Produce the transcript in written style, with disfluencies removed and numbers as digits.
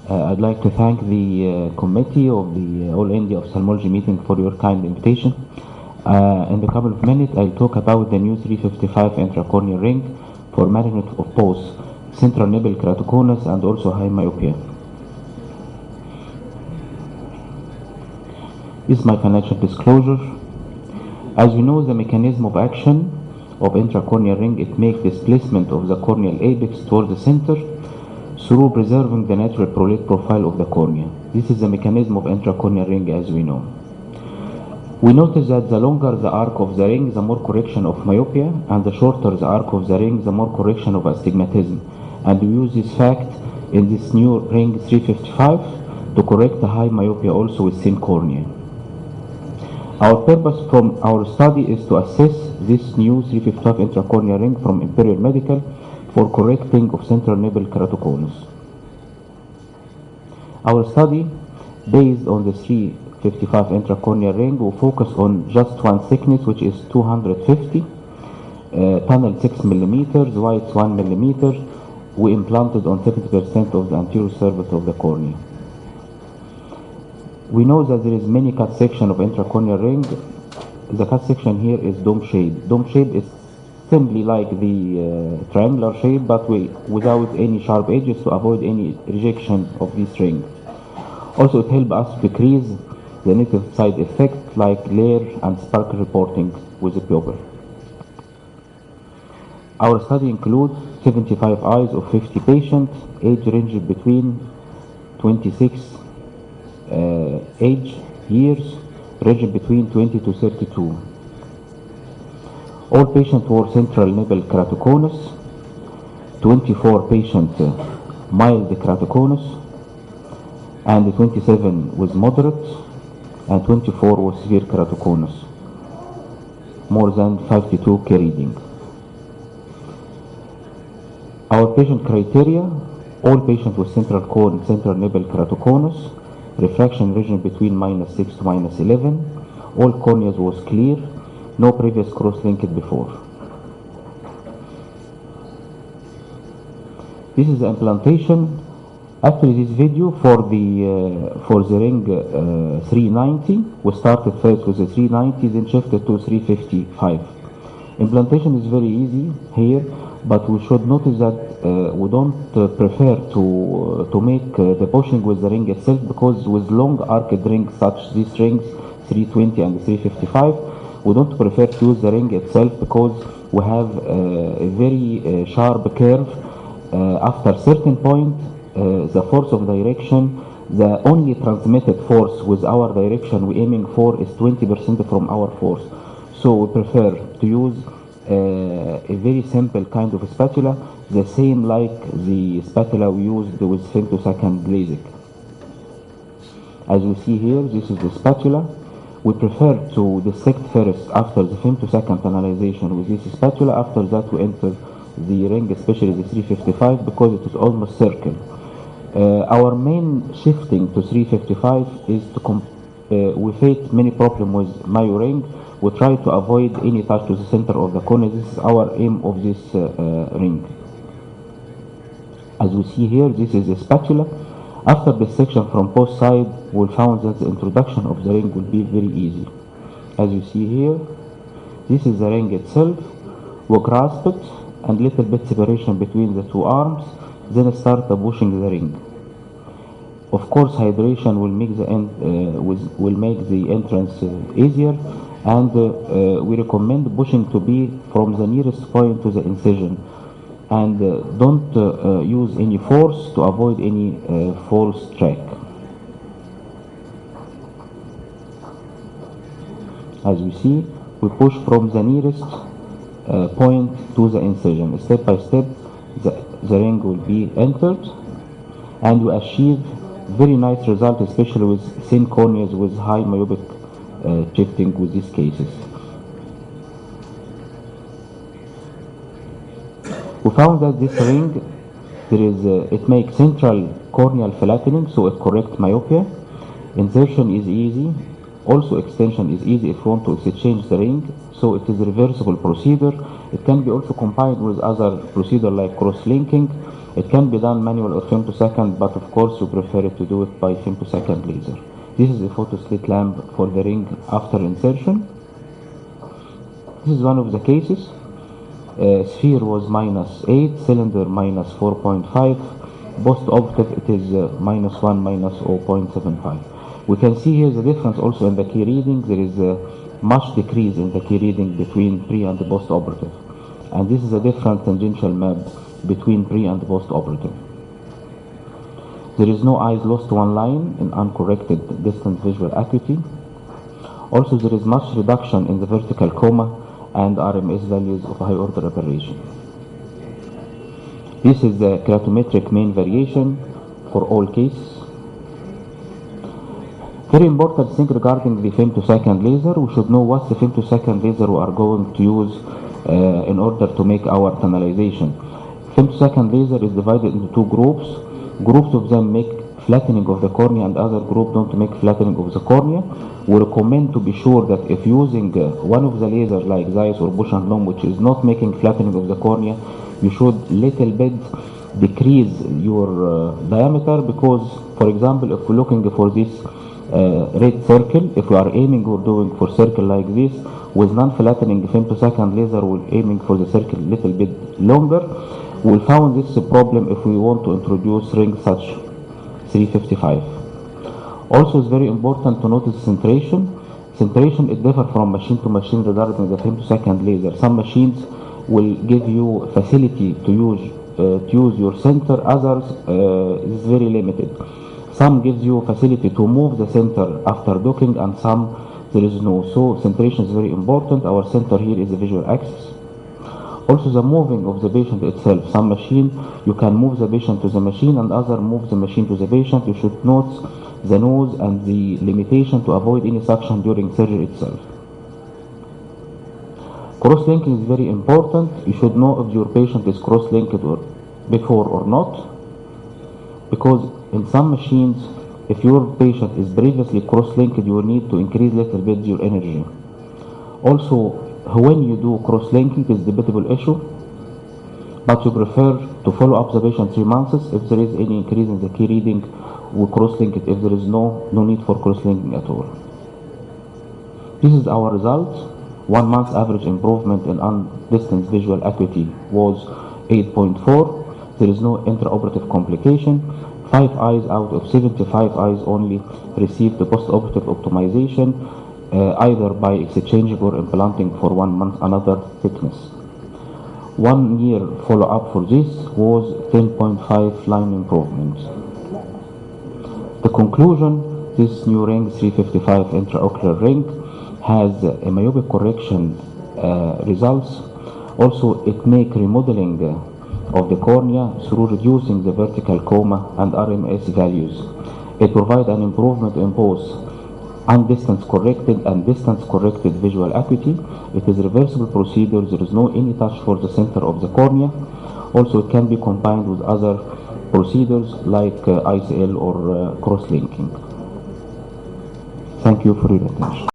I'd like to thank the committee of the All India Ophthalmology meeting for your kind invitation. In a couple of minutes, I'll talk about the new 355 intracorneal ring for management of both central nibble keratoconus and also high myopia. This is my financial disclosure. As we know, the mechanism of action of intracorneal ring, it makes displacement of the corneal apex towards the center through preserving the natural prolate profile of the cornea. This is the mechanism of intracorneal ring as we know. We notice that the longer the arc of the ring, the more correction of myopia, and the shorter the arc of the ring, the more correction of astigmatism. And we use this fact in this new ring 355 to correct the high myopia also with thin cornea. Our purpose from our study is to assess this new 355 intracorneal ring from Imperial Medical for correcting of central nibble keratoconus. Our study, based on the 355 intracorneal ring, will focus on just one thickness, which is 250, tunnel 6 millimeters, wide 1 millimeter. We implanted on 70% of the anterior surface of the cornea. We know that there is many cut section of intracorneal ring. The cut section here is dome shape. Dome shape is simply like the triangular shape, but without any sharp edges to avoid any rejection of this ring. Also, it helps us decrease the negative side effect like glare and spark reporting with the pupil. Our study includes 75 eyes of 50 patients, age range between 26 age years, range between 20 to 32. All patients were central nibble keratoconus, 24 patients mild keratoconus, and 27 was moderate, and 24 was severe keratoconus, more than 52 K reading. Our patient criteria, all patients with central cone, central nibble keratoconus, refraction region between -6 to -11, all corneas was clear, no previous cross-linked before. This is the implantation. After this video for the ring 390, we started first with the 390, then shifted to 355. Implantation is very easy here, but we should notice that we don't prefer to make the bushing with the ring itself, because with long arced rings such these rings 320 and 355, we don't prefer to use the ring itself because we have a very sharp curve. After a certain point, the force of direction, the only transmitted force with our direction we're aiming for is 20% from our force. So we prefer to use a very simple kind of spatula, the same like the spatula we used with femtosecond LASIK. As we see here, this is the spatula. We prefer to dissect first after the femtosecond analyzation with this spatula. After that we enter the ring, especially the 355, because it is almost circle. Our main shifting to 355 is to we face many problems with myo ring. We try to avoid any touch to the center of the cornea. This is our aim of this ring. As we see here, this is a spatula. After dissection from both sides, we found that the introduction of the ring will be very easy. As you see here, this is the ring itself. We grasp it and little bit separation between the two arms, then start pushing the ring. Of course, hydration will make the entrance easier, and we recommend pushing to be from the nearest point to the incision, and don't use any force to avoid any false track. As we see, we push from the nearest point to the incision. Step by step, the ring will be entered, and we achieve very nice result, especially with thin corneas with high myopic shifting with these cases. We found that this ring, it makes central corneal flattening, so it corrects myopia. Insertion is easy. Also extension is easy if you want to exchange the ring, so it is a reversible procedure. It can be also combined with other procedure like cross-linking, It can be done manual or femtosecond, but of course we prefer to do it by femtosecond laser. This is a photo slit lamp for the ring after insertion. This is one of the cases. Sphere was -8, cylinder -4.5, post-operative it is -1, -0.75. We can see here the difference also in the key reading. There is a much decrease in the key reading between pre and post-operative. And this is a different tangential map between pre and post-operative. There is no eyes lost to one line in uncorrected distant visual acuity. Also there is much reduction in the vertical coma and RMS values of high order aberration. This is the keratometric mean variation for all cases. Very important thing regarding the femtosecond laser, we should know what's the femtosecond laser we are going to use in order to make our tunnelization. Femtosecond laser is divided into two groups. Groups of them make flattening of the cornea and other group don't make flattening of the cornea. We recommend to be sure that if using one of the lasers like Zeiss or Bush and Lomb, which is not making flattening of the cornea, you should little bit decrease your diameter, because for example if we're looking for this red circle, if we are aiming or doing for circle like this with non-flattening femtosecond laser, we're aiming for the circle a little bit longer. We'll find this a problem if we want to introduce rings such 355. Also it's very important to notice centration. Centration it differs from machine to machine regarding the femtosecond laser. Some machines will give you facility to use your center, others is very limited. Some gives you facility to move the center after docking and some there is no. So centration is very important. Our center here is the visual axis. Also the moving of the patient itself. Some machine you can move the patient to the machine and other move the machine to the patient. You should note the nose and the limitation to avoid any suction during surgery itself. Cross-linking is very important. You should know if your patient is cross-linked or before or not, because in some machines if your patient is previously cross-linked you will need to increase little bit your energy. Also when you do cross-linking is debatable issue, but you prefer to follow up the patient 3 months. If there is any increase in the key reading, we cross-link it. If there is no need for cross-linking at all. This is our result. 1 month average improvement in distance visual acuity was 8.4. There is no intraoperative complication. 5 eyes out of 75 eyes only received the post-operative optimization, either by exchanging or implanting for 1 month another thickness. 1 year follow-up for this was 10.5 line improvement. The conclusion, this new ring 355 intraocular ring has a myopic correction results. Also it make remodeling of the cornea through reducing the vertical coma and RMS values. It provides an improvement in both undistance corrected and distance corrected visual acuity. It is a reversible procedure. There is no any touch for the center of the cornea. Also it can be combined with other procedures like ICL or cross-linking. Thank you for your attention.